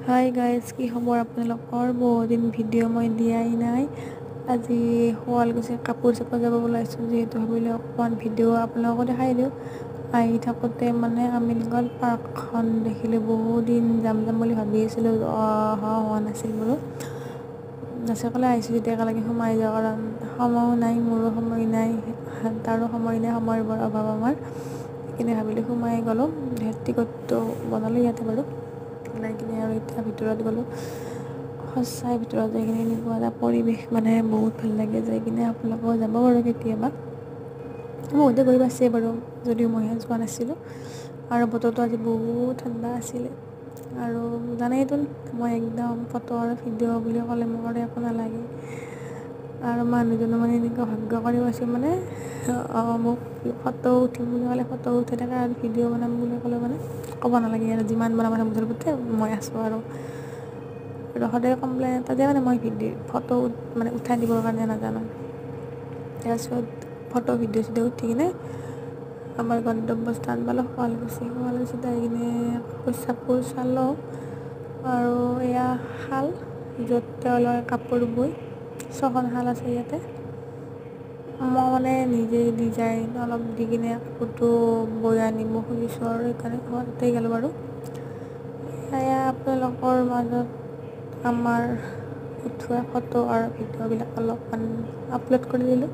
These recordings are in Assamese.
হাই গাইজ, কি খবৰ আপোনালোকৰ? বহুদিন ভিডিঅ' মই দিয়াই নাই। আজি শুৱালকুছি কাপোৰ চাব যাব ওলাইছোঁ, যিহেতু ভাবিলোঁ অকণমান ভিডিঅ' আপোনালোকো দেখাই দিওঁ। আহি থাকোঁতে মানে আমিনগাঁও পাৰ্কখন দেখিলোঁ। বহুদিন যাম বুলি ভাবি আছিলোঁ, অহা হোৱা নাছিল বাৰু। নাচিকলে আহিছোঁ যেতিয়া একেলগে সোমাই যাওঁ, কাৰণ সময়ো নাই, মোৰো সময় নাই, তাৰো সময় নাই, সময়ৰ বৰ অভাৱ আমাৰ। সেইকাৰণে ভাবিলোঁ সোমাই গ'লোঁ। টিকটটো বনালোঁ ইয়াতে বাৰু, ওলাই কিনে আৰু এতিয়া ভিতৰত গ'লোঁ। সঁচাই ভিতৰত যাই কিনে এনেকুৱা এটা পৰিৱেশ, মানে বহুত ভাল লাগে যাই কিনে। আপোনালোকেও যাব বাৰু কেতিয়াবা। বহুতে গৈ পাইছে বাৰু, যদিও মইহে যোৱা নাছিলোঁ। আৰু বতৰটো আজি বহুত ঠাণ্ডা আছিলে। আৰু জানেইতো মই একদম ফটো আৰু ভিডিঅ' বুলি ক'লে মোৰ আৰু একো নালাগে। আৰু মানুহজনো মানে এনেকুৱা ভাগ্য কৰি পাইছোঁ, মানে মোক ফটো উঠিম বুলি ক'লে ফটো উঠাই থাকে, আৰু ভিডিঅ' বনাম বুলি ক'লে মানে ক'ব নালাগে আৰু যিমান বনাব মুঠতে মই আছোঁ। আৰু সদায় কমপ্লেইন এটা মানে মই ফটো মানে উঠাই দিবৰ কাৰণে নাজানো। তাৰপিছত ফটো ভিডিঅ' উঠি কিনে আমাৰ গন্তব্যস্থান পালোঁ, শুৱালকুছিত আহি কিনে কাপোৰ চালোঁ। আৰু এয়া শাল, য'ত তেওঁলোকে কাপোৰ বয়, 6খন শাল আছে ইয়াতে। মই মানে নিজে ডিজাইন অলপ দি কিনে কাপোৰটো বৈ আনিব খুজিছোঁ, আৰু সেইকাৰণে তাতে গ'লোঁ বাৰু। এয়া আপোনালোকৰ মাজত আমাৰ উঠোৱা ফটো আৰু ভিডিঅ'বিলাক অলপমান আপলোড কৰি দিলোঁ,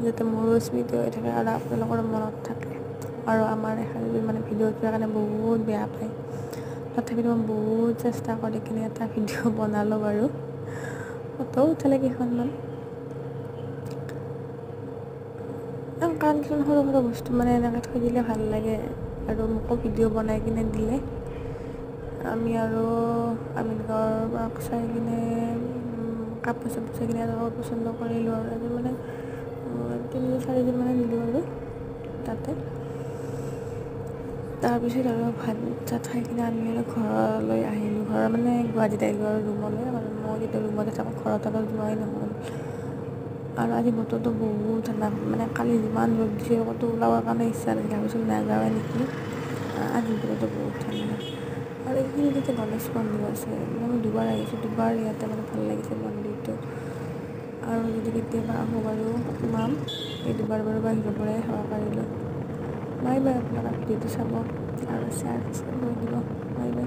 যাতে মোৰো স্মৃতি হৈ থাকে আৰু আপোনালোকৰ মনত থাকে। আৰু আমাৰ এখন মানে ভিডিঅ' উঠোৱাৰ কাৰণে বহুত বেয়া পায়, তথাপিতো মই বহুত চেষ্টা কৰি কিনে এটা ভিডিঅ' বনালোঁ বাৰু। ফটো উঠালে কেইখনমান, কাৰণ কিছুমান সৰু সৰু বস্তু মানে এনেকৈ থৈ দিলে ভাল লাগে। আৰু মোকো ভিডিঅ' বনাই কিনে দিলে। আমি আৰু আমিনগাঁৱৰ পাৰ্ক চাই কিনে কাপোৰ চাপোৰ চাই কিনে আৰু পচন্দ কৰিলোঁ, আৰু আজি মানে 3-4 দিন মানে নিলোঁ আৰু তাতে। তাৰপিছত আৰু ভাত চাত খাই কিনে আমি আৰু ঘৰলৈ আহিলোঁ। ঘৰৰ মানে গুৱাহাটীত আহিলোঁ আৰু ৰুমলৈ, কাৰণ মই যেতিয়া ৰুমতে থাকোঁ, ঘৰত আৰু যোৱাই নহ'ল। আৰু আজি বতৰটো বহুত ঠাণ্ডা, মানে কালি যিমান ৰ'দ দিছে ক'তো ওলাবৰ কাৰণে ইচ্ছা নাছিল, ভাবিছিলোঁ নাযাওঁৱে নেকি। আজি বতৰটো বহুত ঠাণ্ডা। আৰু এইখিনিত এতিয়া গণেশ মন্দিৰ আছে, মানে মই দুবাৰ আহিছোঁ, দুবাৰ ইয়াতে মানে ভাল লাগিছে মন্দিৰটো। আৰু যদি কেতিয়াবা আহোঁ বাৰু সোমাম, এই দুবাৰ বাৰু বাহিৰৰ পৰাই সেৱা কৰিলোঁ। বাই বাই, আপোনালোকে ভিডিঅ'টো চাব আৰু শ্বেয়াৰ কৰি দিব। Bye bye.